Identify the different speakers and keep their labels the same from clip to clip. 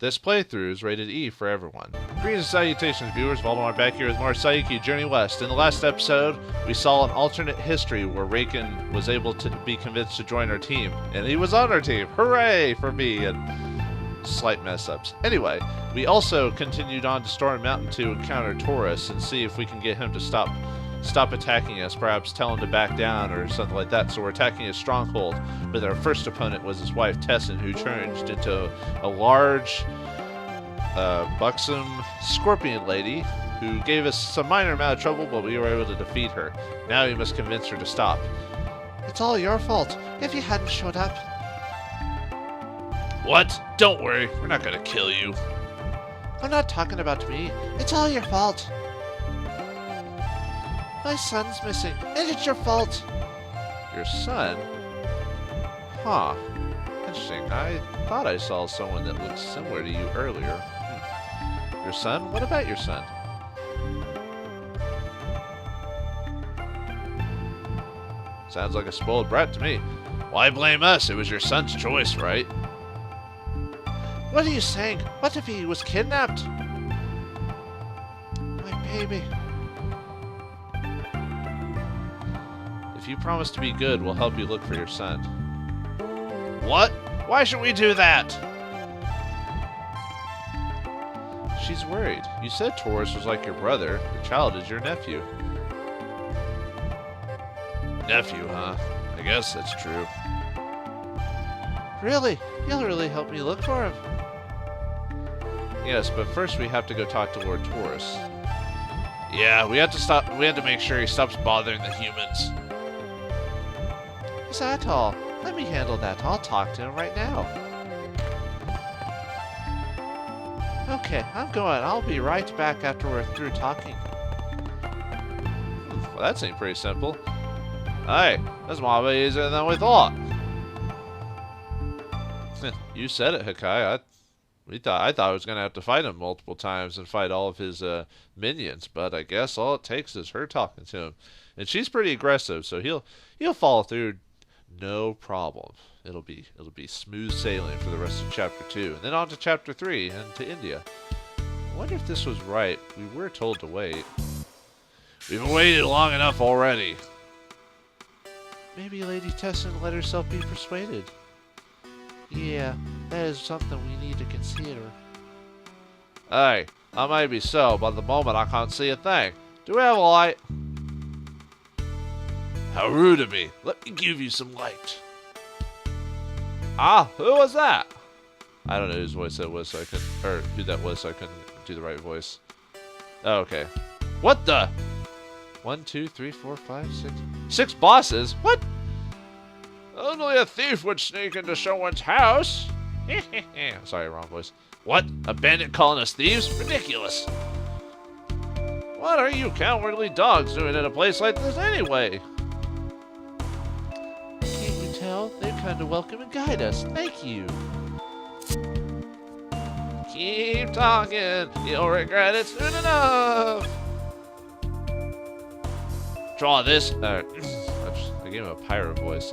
Speaker 1: This playthrough is rated E for everyone. Greetings and salutations, viewers. Vauldemare back here with more Saiyuki Journey West. In the last episode, we saw an alternate history where Raken was able to be convinced to join our team, and he was on our team. Hooray for me! And slight mess-ups. Anyway, we also continued on to Storm Mountain to encounter Taurus and see if we can get him to stop attacking us, perhaps tell him to back down or something like that. So we're attacking his stronghold, but our first opponent was his wife Tessin, who changed into a large, buxom scorpion lady who gave us some minor amount of trouble, but we were able to defeat her. Now we must convince her to stop.
Speaker 2: It's all your fault. If you hadn't showed up...
Speaker 1: What? Don't worry, we're not gonna kill you.
Speaker 2: I'm not talking about me. It's all your fault. My son's missing, and it's your fault.
Speaker 1: Your son? Huh. Interesting. I thought I saw someone that looked similar to you earlier. Your son? What about your son? Sounds like a spoiled brat to me. Why blame us? It was your son's choice, right?
Speaker 2: What are you saying? What if he was kidnapped? My baby.
Speaker 1: If you promise to be good, we'll help you look for your son. What? Why should we do that? She's worried. You said Taurus was like your brother. The child is your nephew. Nephew, huh? I guess that's true.
Speaker 2: Really? You'll really help me look for him?
Speaker 1: Yes, but first we have to go talk to Lord Taurus. Yeah, we have to make sure he stops bothering the humans.
Speaker 2: Is that all? Let me handle that. I'll talk to him right now. Okay, I'm going. I'll be right back after we're through talking.
Speaker 1: Well, that seemed pretty simple. Hey, that's might be easier than we thought. You said it, Hakai. I thought I was going to have to fight him multiple times and fight all of his minions, but I guess all it takes is her talking to him. And she's pretty aggressive, so he'll follow through. No problem. It'll be smooth sailing for the rest of Chapter 2. And then on to Chapter 3 and to India. I wonder if this was right. We were told to wait. We've waited long enough already.
Speaker 2: Maybe Lady Tessin let herself be persuaded. Yeah, that is something we need to consider.
Speaker 1: Hey, that may be so, but at the moment I can't see a thing. Do we have a light? How rude of me. Let me give you some light. Ah, who was that? I don't know whose voice that was, so I couldn't, or who that was, so I couldn't do the right voice. Oh, okay. What the? 1, 2, 3, 4, 5, 6. 6 bosses? What? Only a thief would sneak into someone's house. Sorry, wrong voice. What? A bandit calling us thieves? Ridiculous. What are you cowardly dogs doing in a place like this anyway?
Speaker 2: They're kind to welcome and guide us. Thank you.
Speaker 1: Keep talking. You'll regret it soon enough. Draw this. I gave him a pirate voice.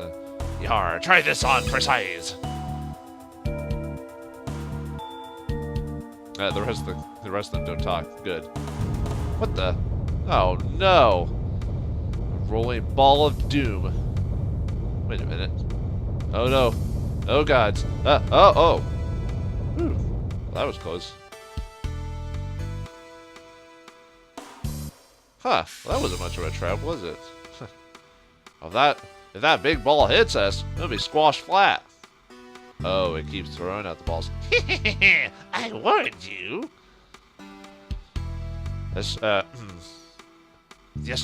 Speaker 1: Yar, try this on for size. The rest of them don't talk. Good. What the? Oh no! Rolling ball of doom. Wait a minute. Oh no. Oh gods. Oh. Whew. Well, that was close. Huh. Well, that wasn't much of a trap, was it? If that big ball hits us, it'll be squashed flat. Oh, it keeps throwing out the balls. I warned you. This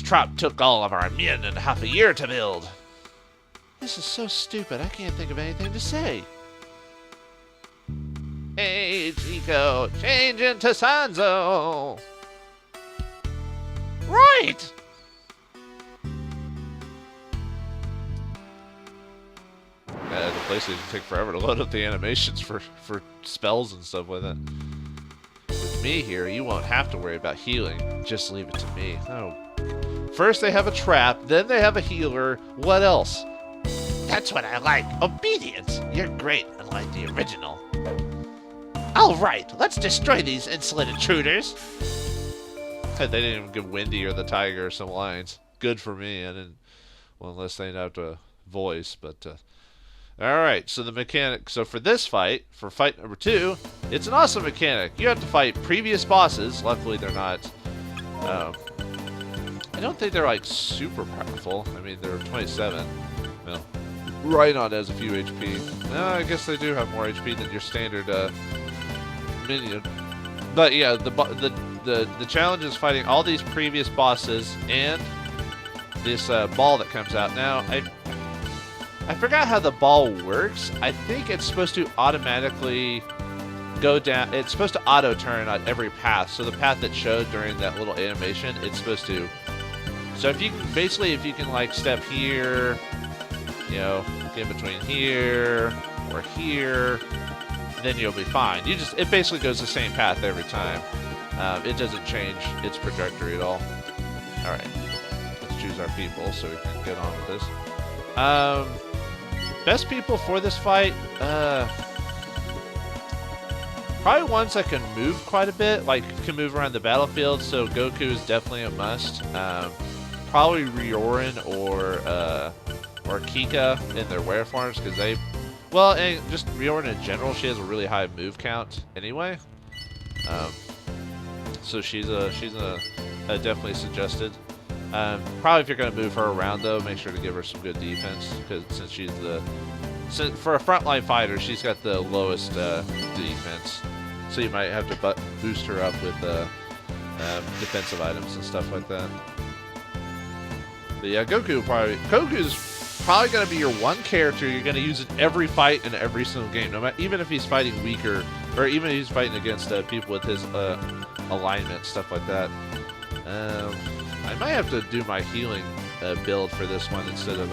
Speaker 1: trap took all of our men and half a year to build.
Speaker 2: This is so stupid, I can't think of anything to say.
Speaker 1: Hey, Chico, change into Sanzo. Right! The PlayStation take forever to load up the animations for spells and stuff like that. With me here, you won't have to worry about healing. Just leave it to me. Oh. First they have a trap, then they have a healer. What else?
Speaker 2: That's what I like. Obedience. You're great, unlike the original. All right, let's destroy these insolent intruders.
Speaker 1: They didn't even give Wendy or the Tiger some lines. Good for me. I didn't. Well, unless they have to voice, but. All right. So the mechanic. So for this fight, for fight number 2, it's an awesome mechanic. You have to fight previous bosses. Luckily, they're not. I don't think they're like super powerful. I mean, they're 27. Well, Rhydon has a few HP. No, I guess they do have more HP than your standard minion. But yeah, the challenge is fighting all these previous bosses and this ball that comes out. Now, I forgot how the ball works. I think it's supposed to automatically go down. It's supposed to auto turn on every path. So the path that showed during that little animation, it's supposed to. So if you can, basically, if you can like step here, you know, get in between here or here, then you'll be fine. It basically goes the same path every time. It doesn't change its trajectory at all. All right, let's choose our people so we can get on with this. Best people for this fight, probably ones that can move quite a bit, like can move around the battlefield. So Goku is definitely a must. Probably Riorin or Kika in their wear forms because they. Well, and just Riorin in general, she has a really high move count anyway. So she's definitely suggested. Probably if you're going to move her around though, make sure to give her some good defense because since for a frontline fighter, she's got the lowest defense. So you might have to boost her up with defensive items and stuff like that. But yeah, Goku's probably going to be your one character you're going to use in every fight in every single game, no matter, even if he's fighting weaker, or even if he's fighting against people with his alignment, stuff like that. I might have to do my healing build for this one instead of...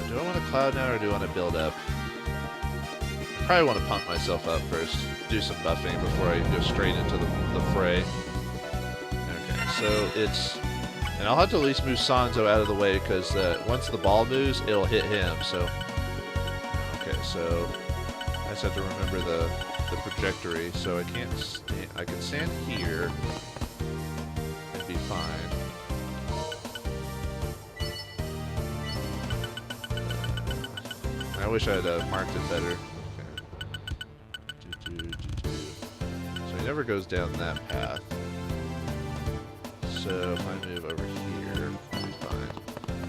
Speaker 1: do I want to cloud now or do I want to build up? I probably want to pump myself up first, do some buffing before I go straight into the fray. Okay, so it's... And I'll have to at least move Sanzo out of the way because once the ball moves, it'll hit him. So, okay, so I just have to remember the trajectory. So I can't stand. I can stand here and be fine. I wish I'd marked it better. Okay. So he never goes down that path. So if I move over here, I'll be fine.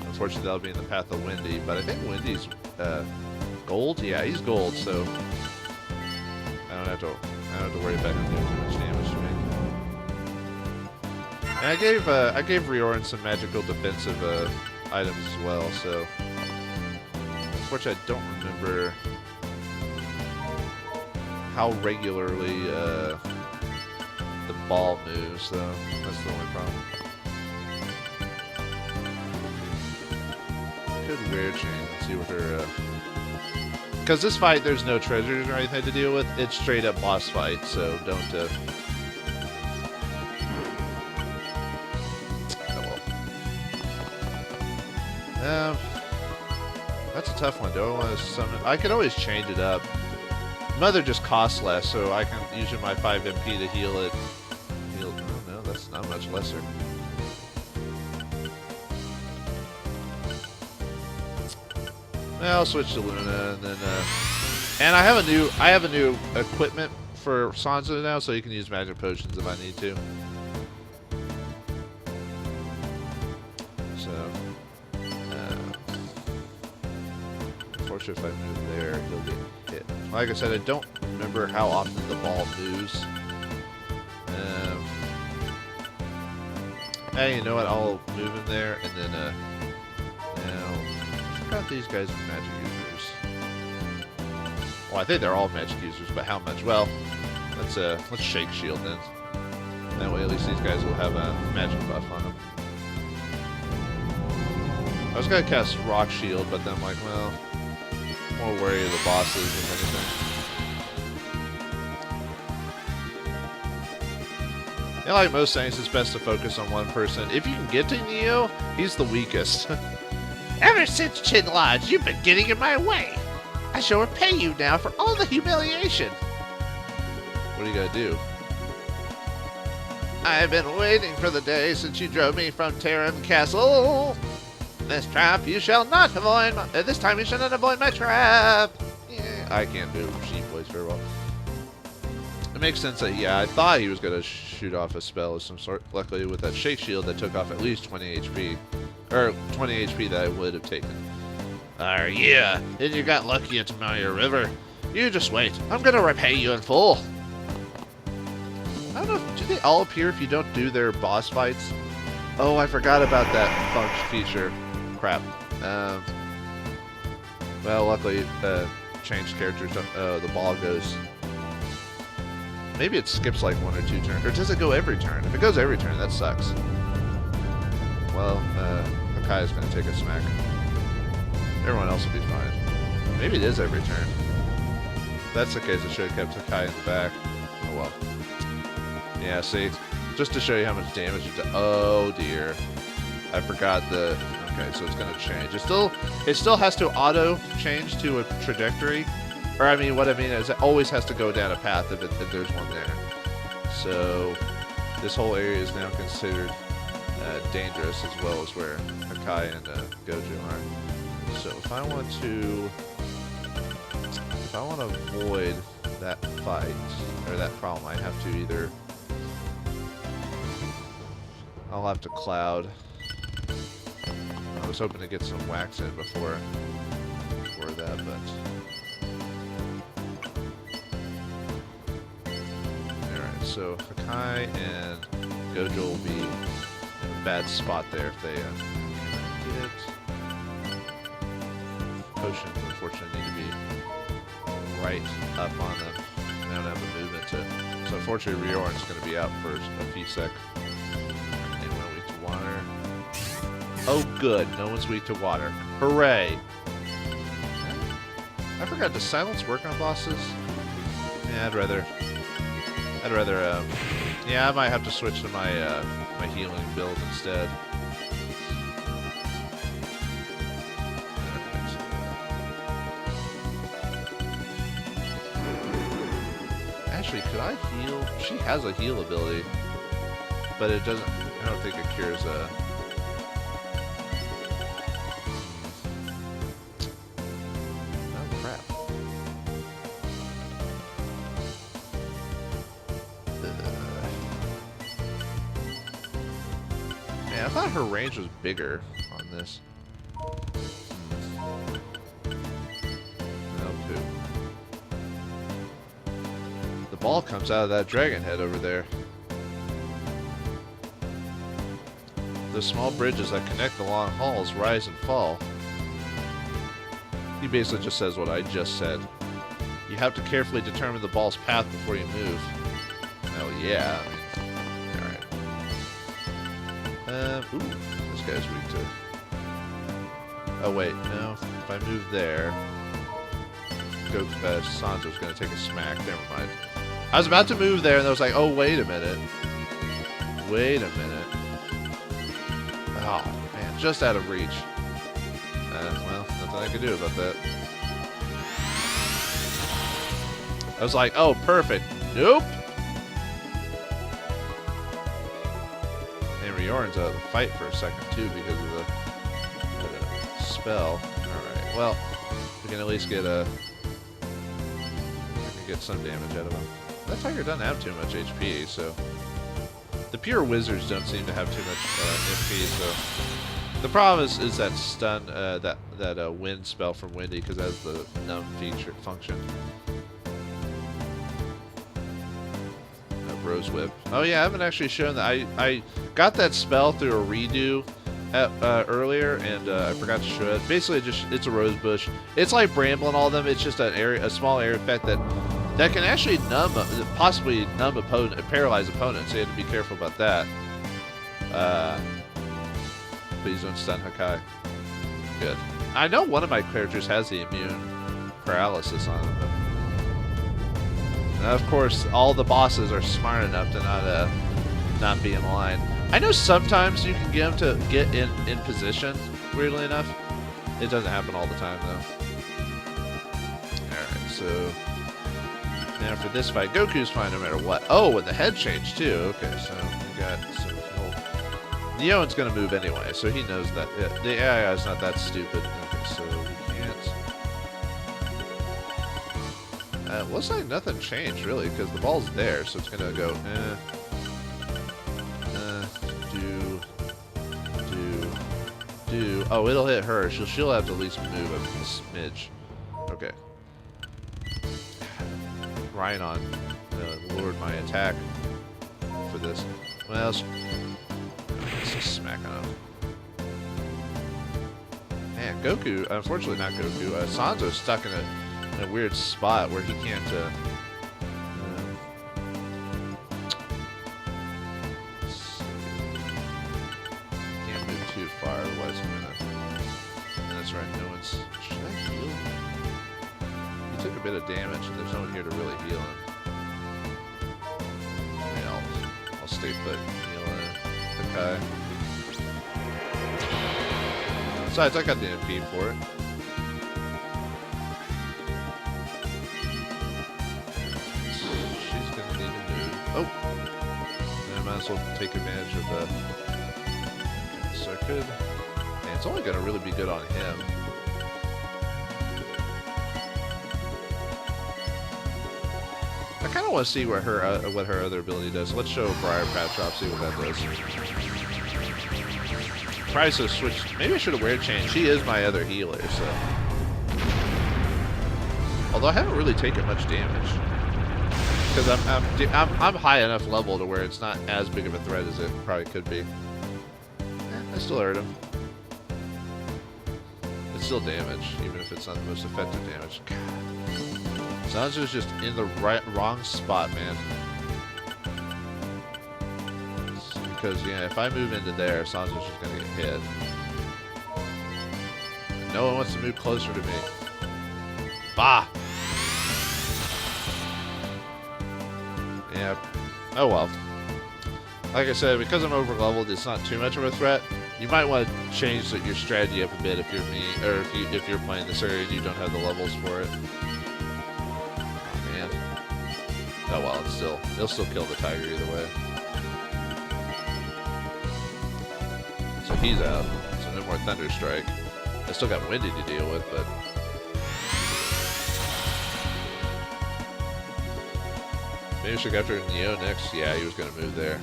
Speaker 1: Unfortunately, that'll be in the path of Wendy, but I think Wendy's gold. Yeah, he's gold, so I don't have to worry about him doing too much damage to me. And I gave Riorin some magical defensive items as well. So unfortunately, I don't remember how regularly the ball moves, though. That's the only problem. Good weird chain. Let's see what her. Because this fight, there's no treasures or anything to deal with. It's straight up boss fight, so don't. Oh well. That's a tough one. Do I want to summon? I could always change it up. Mother just costs less, so I can use my 5 MP to heal it. Oh no, that's not much lesser. I'll switch to Luna, and then and I have a new equipment for Sanzo now, so you can use magic potions if I need to. So, unfortunately, if I move there, he'll get hit. Like I said, I don't remember how often the ball moves. Hey, you know what? I'll move him there, and then now I forgot these guys are magic users. Well, I think they're all magic users, but how much? Well, let's shake shield then. That way, at least these guys will have a magic buff on them. I was gonna cast rock shield, but then I'm like, well, more worried of the bosses than anything. And like most things, it's best to focus on one person. If you can get to Neo, he's the weakest.
Speaker 2: Ever since Chin Lodge, you've been getting in my way. I shall repay you now for all the humiliation.
Speaker 1: What do you gotta do?
Speaker 2: I have been waiting for the day since you drove me from Taurus Castle. This trap you shall not avoid. This time you shall not avoid my trap.
Speaker 1: Yeah, I can't do sheep voice very well. It makes sense that, yeah, I thought he was gonna shoot off a spell of some sort. Luckily, with that shake shield, that took off at least 20 HP. Or 20 HP that I would have taken.
Speaker 2: Yeah. Then you got lucky at Maya River. You just wait. I'm gonna repay you in full.
Speaker 1: I don't know, do they all appear if you don't do their boss fights? Oh, I forgot about that function feature. Crap. Well, luckily, changed characters. The ball goes. Maybe it skips like 1 or 2 turns. Or does it go every turn? If it goes every turn, that sucks. Well, Hakai's gonna take a smack. Everyone else will be fine. Maybe it is every turn. If that's the case, I should have kept Hakai in the back. Oh well. Yeah, see? Just to show you how much damage it does. Oh dear. I forgot the... Okay, so it's going to change. It still has to auto change to a trajectory. Or I mean, what I mean is it always has to go down a path if there's one there. So this whole area is now considered dangerous, as well as where Hakai and Gojo are. So if I want to avoid that fight or that problem, I have to either... I'll have to cloud. I was hoping to get some wax in before that, but... Alright, so Hakai and Gojo will be in a bad spot there if they get it. Potions, unfortunately, need to be right up on them. I don't have the movement to... So unfortunately, Rioran's going to be out for a few seconds. Water. Oh, good. No one's weak to water. Hooray! I forgot. Does silence work on bosses? Yeah, I'd rather. Yeah, I might have to switch to my my healing build instead. Actually, could I heal? She has a heal ability, but it doesn't. I don't think it cures oh crap. Man, I thought her range was bigger on this. L2. The ball comes out of that dragon head over there. The small bridges that connect the long halls rise and fall. He basically just says what I just said. You have to carefully determine the ball's path before you move. Oh yeah. Alright. Ooh, this guy's weak to... Oh wait, no. If I move there... Sanzo's gonna take a smack. Never mind. I was about to move there and I was like, oh wait a minute. Wait a minute. Oh, man, just out of reach. Well, nothing I can do about that. I was like, oh, perfect. Nope. And Rioran's out of the fight for a second, too, because of the spell. Alright, well, we can at least get some damage out of him. That tiger doesn't have too much HP, so... The pure wizards don't seem to have too much MP, so the problem is that stun, that wind spell from Windy, because that's the numb function. Rose whip. Oh yeah, I haven't actually shown that. I got that spell through a redo earlier, and I forgot to show it. Basically, it's a rose bush. It's like Bramble and all of them. It's just a small area effect that can actually possibly numb opponent, paralyze opponents, so you have to be careful about that. Please don't stun Hakai. Good. I know one of my characters has the immune paralysis on them, but... of course, all the bosses are smart enough to not be in line. I know sometimes you can get them to get in position, weirdly enough. It doesn't happen all the time, though. so now for this fight, Goku's fine no matter what. Oh, and the head changed too. Okay, so we got some. Neo's gonna move anyway, so he knows that. Yeah, the AI is not that stupid. Okay, so we can't. Looks like nothing changed really, because the ball's there, so it's gonna go. Do. Oh, it'll hit her. She'll have to at least move a smidge. Okay. Rhinon lured my attack for this. Well, let's just smack on him. Man, Goku, unfortunately not Goku, Sanzo's stuck in a weird spot where he can't, can't move too far, otherwise I'm gonna... That's right, no one's... Should I heal? He took a bit of damage and there's no one here to really heal him. Yeah, I'll stay put. Okay. Besides, I got the MP for it. She's gonna need to move. Oh! I might as well take advantage of the... Okay, so I could... Man, it's only gonna really be good on him. I kind of want to see what her other ability does. Let's show Briar Patch Drop, see what that does. Probably so switched. Maybe I should have weird changed. She is my other healer, so. Although I haven't really taken much damage, because I'm high enough level to where it's not as big of a threat as it probably could be. I still hurt him. It's still damage, even if it's not the most effective damage. God. Sanzo's just in the wrong spot, man. Because, yeah, if I move into there, Sanzo's just gonna get hit. No one wants to move closer to me. Bah! Yeah. Oh well. Like I said, because I'm over leveled, it's not too much of a threat. You might want to change your strategy up a bit if you're me, or if you're playing this area and you don't have the levels for it. Oh well, it'll still kill the tiger either way. So he's out. So no more Thunder Strike. I still got Windy to deal with, but... Maybe I should go after Neo next. Yeah, he was going to move there.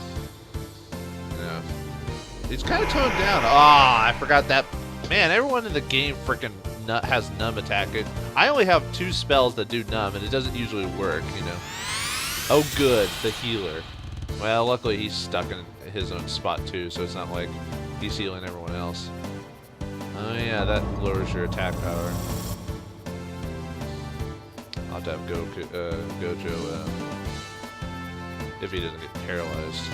Speaker 1: Yeah. He's kind of toned down. Ah, I forgot that. Man, everyone in the game freaking has numb attacking. I only have 2 spells that do numb, and it doesn't usually work, you know. Oh, good, the healer. Well, luckily he's stuck in his own spot too, so it's not like he's healing everyone else. Oh yeah, that lowers your attack power. I'll have to have Gojo, if he doesn't get paralyzed.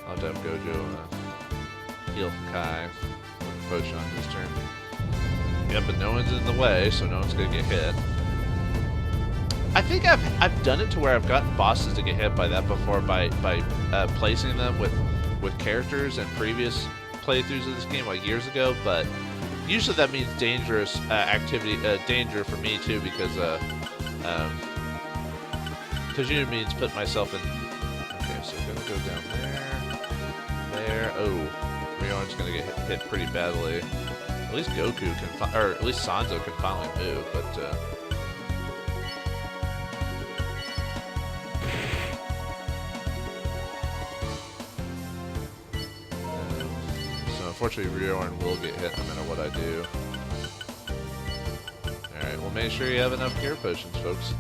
Speaker 1: I'll have to have Gojo heal Kai with a potion on his turn. Yep, but no one's in the way, so no one's gonna get hit. I think I've done it to where I've gotten bosses to get hit by that before by placing them with characters in previous playthroughs of this game like years ago, but usually that means dangerous activity, danger for me too, because usually it means put myself in. Okay, so I'm gonna go down there. Oh, Rion's gonna get hit pretty badly. At least Goku can, or at least Sanzo can finally move, but. Unfortunately, Rioran will get hit no matter what I do. Alright, well make sure you have enough cure potions, folks.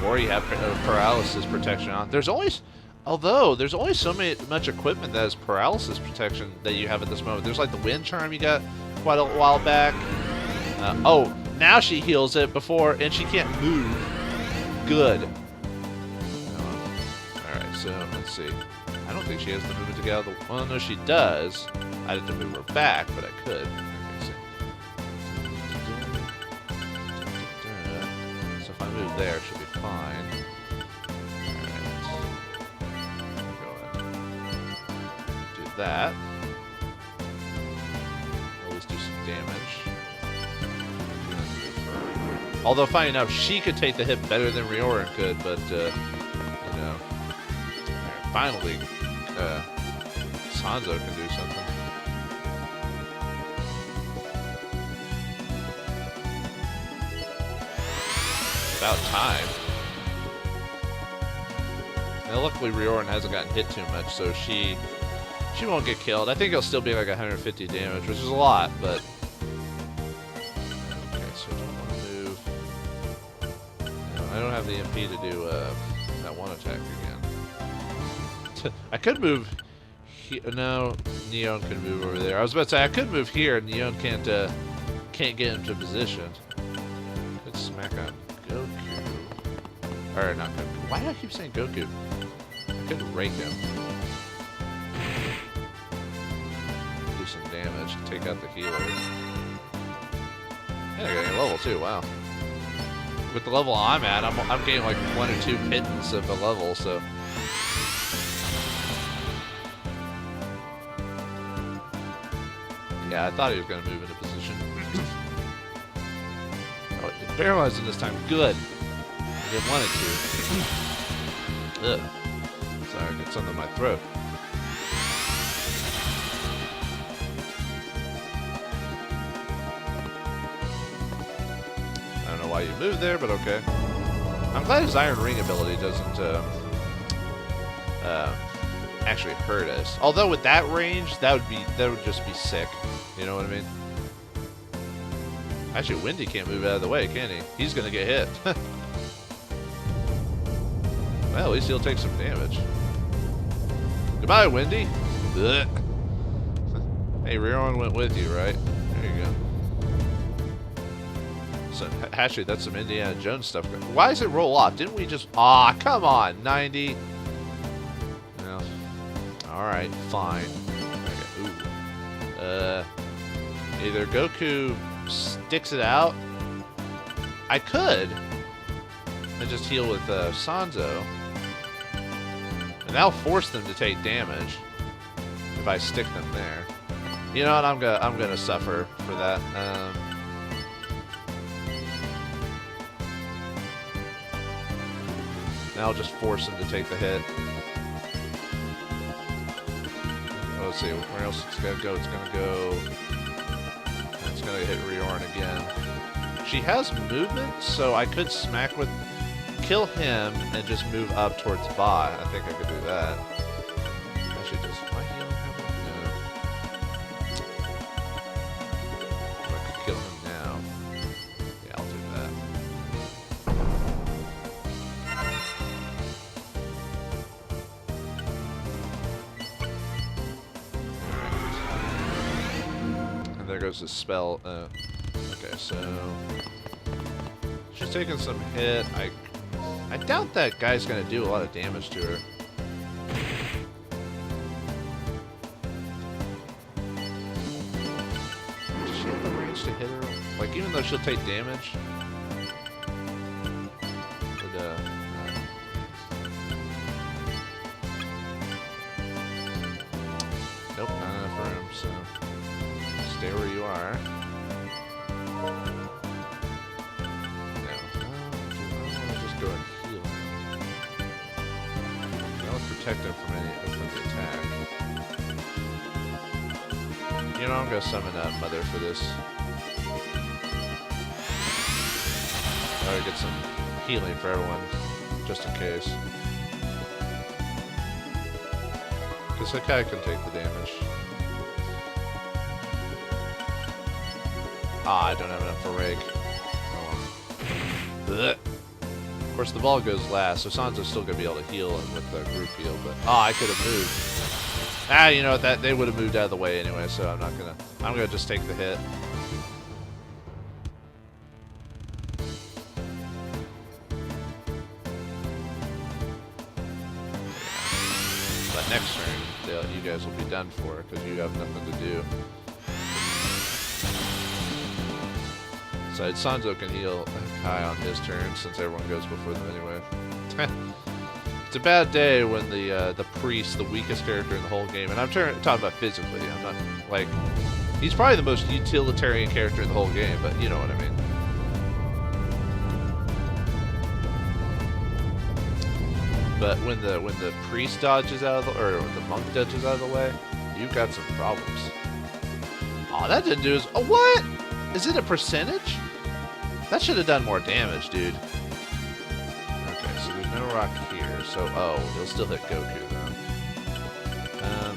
Speaker 1: Or you have paralysis protection on. There's only so much equipment that has paralysis protection that you have at this moment. There's like the wind charm you got quite a while back. Oh, now she heals it before, and she can't move. Good. Alright, so let's see. I don't think she has the movement to get out of the... Well, no, she does. I had to move her back, but I could. Okay, so if I move there, she'll be fine. Alright. Go ahead. Do that. At least do some damage. Although, funny enough, she could take the hit better than Rioran could, but, you know. Finally, Sanzo can do something. About time. Now, luckily, Rioran hasn't gotten hit too much, so she won't get killed. I think it'll still be like 150 damage, which is a lot, but... Okay, so I don't want to move... No, I don't have the MP to do that one attack again. I could move... No, Neon can move over there. I was about to say, I could move here, and Neon can't get into position. Good smack on Goku. Or not Goku. Why do I keep saying Goku? I could rake him. Do some damage. Take out the healer. Yeah, I got a level too. Wow. With the level I'm at, I'm getting like 1 or 2 pittance of a level. So. Yeah, I thought he was gonna move into position. Oh, it paralyzed him this time. Good. I didn't want it to. Ugh. Sorry, I got something in my throat. I don't know why you moved there, but okay. I'm glad his Iron Ring ability doesn't actually hurt us. Although with that range, that would just be sick. You know what I mean? Actually, Windy can't move out of the way, can he? He's gonna get hit. Well, at least he'll take some damage. Goodbye, Windy. Ugh. Hey, Rioran went with you, right? There you go. So, actually, that's some Indiana Jones stuff. Why does it roll off? Didn't we just... Ah, come on, 90. No. Alright, fine. Okay. Ooh. Either Goku sticks it out. I could. And just heal with Sanzo. And that'll force them to take damage if I stick them there. You know what? I'm gonna suffer for that. Now I'll just force him to take the hit. Oh, let's see where else it's gonna go. It's gonna hit Rioran again. She has movement, so I could smack with. Kill him and just move up towards bot. I think I could do that. Actually, does my healing have one? No. I could kill him now. Yeah, I'll do that. And there goes the spell. Okay, so she's taking some hit. I doubt that guy's gonna do a lot of damage to her. Does she have the range to hit her? Like, even though she'll take damage? Would, nope, not enough room, so stay where you are. Protect him from the attack. You know, I'm gonna summon Mother for this. Alright, get some healing for everyone, just in case. Because Sakai can take the damage. Ah, I don't have enough for Rake. Oh. Of course, the ball goes last, so Sanzo's still gonna be able to heal and with the group heal. But I could have moved. Ah, you know that they would have moved out of the way anyway, so I'm not gonna. I'm gonna just take the hit. But next turn, you guys will be done for because you have nothing to do. So Sanzo can heal Kai on his turn since everyone goes before them anyway. It's a bad day when the priest, the weakest character in the whole game, and I'm talking about physically. I'm not like he's probably the most utilitarian character in the whole game, but you know what I mean. But when the priest dodges out of the, or the monk dodges out of the way, you've got some problems. Oh, that didn't do as... Oh, what? Is it a percentage? That should have done more damage, dude. Okay, so there's no rock here. So, oh, he'll still hit Goku, though.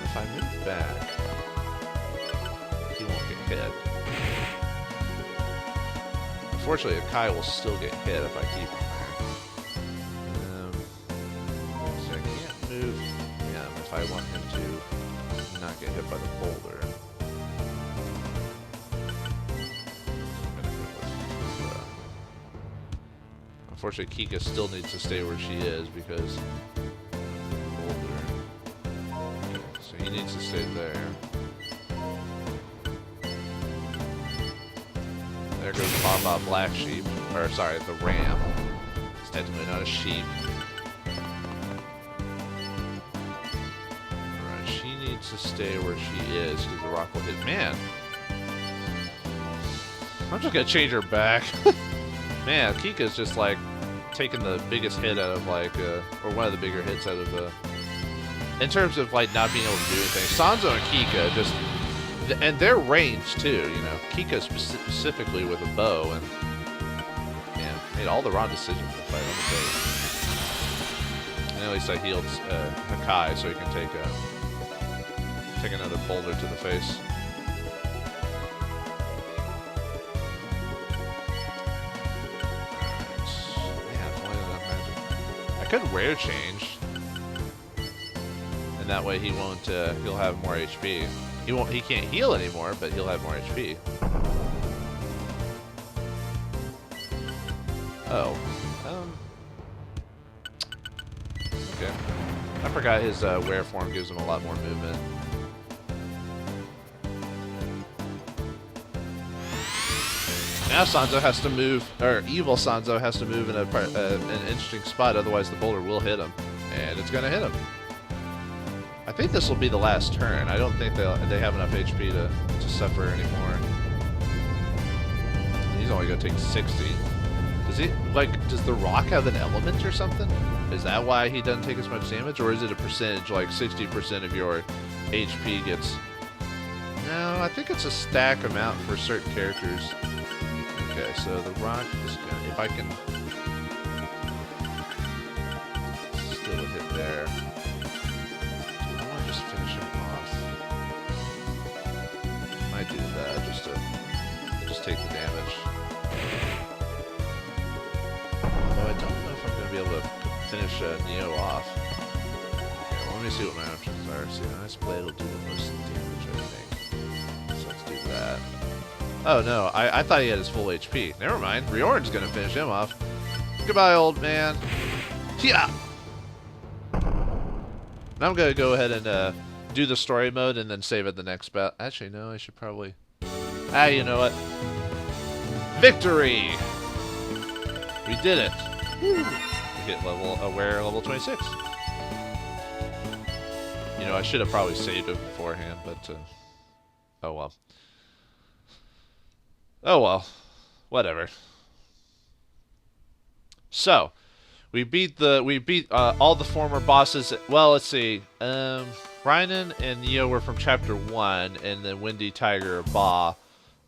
Speaker 1: If I move back, he won't get hit. Unfortunately, Kai will still get hit if I keep him there. So I can't move him if I want him to not get hit by the boulder. Unfortunately, Kika still needs to stay where she is because boulder. Okay, so he needs to stay there. There goes Baba Black Sheep, or sorry, the ram. It's technically not a sheep. Alright, she needs to stay where she is because the rock will hit. Man, I'm just gonna change her back. Man, Kika's just like taking the biggest hit out of like, or one of the bigger hits out of in terms of like not being able to do anything. Sanzo and Kika just, and their range too, you know. Kika specifically with a bow and made all the wrong decisions in the fight, let me tell you. And at least I healed Hakai so he can take another boulder to the face. I could rare change, and that way he won't. He'll have more HP. He won't. He can't heal anymore, but he'll have more HP. Oh. Okay. I forgot his wear form gives him a lot more movement. Now Sanzo has to move, or evil Sanzo has to move in an interesting spot, otherwise the boulder will hit him. And it's going to hit him. I think this will be the last turn. I don't think they have enough HP to suffer anymore. He's only going to take 60. Does the rock have an element or something? Is that why he doesn't take as much damage? Or is it a percentage, like 60% of your HP gets... No, I think it's a stack amount for certain characters. Okay, so the rock is gonna, if I can still a hit there. I want to just finish him off. Might do that just take the damage. Although I don't know if I'm gonna be able to finish Neo off. Okay, well, let me see what my options are. See, an ice blade will do the most damage, I think. So let's do that. Oh no, I thought he had his full HP. Never mind, Riordan's gonna finish him off. Goodbye, old man. Yeah. Now I'm gonna go ahead and do the story mode and then save it the next battle. Actually, no, I should probably... you know what? Victory! We did it. Woo. We hit level 26. You know, I should have probably saved it beforehand, but oh well. Oh well, whatever. So, we beat all the former bosses. Well, let's see. Rhinon and Neo were from Chapter 1, and then Windy, Tiger, Ba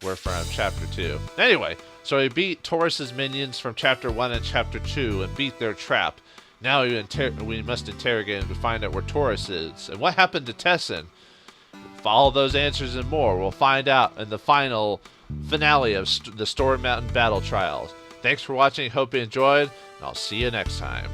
Speaker 1: were from Chapter 2. Anyway, so we beat Taurus's minions from Chapter 1 and Chapter 2 and beat their trap. Now we must interrogate him to find out where Taurus is. And what happened to Tessin? Follow those answers and more. We'll find out in the finale of the Storm Mountain Battle Trials. Thanks for watching. Hope you enjoyed, and I'll see you next time.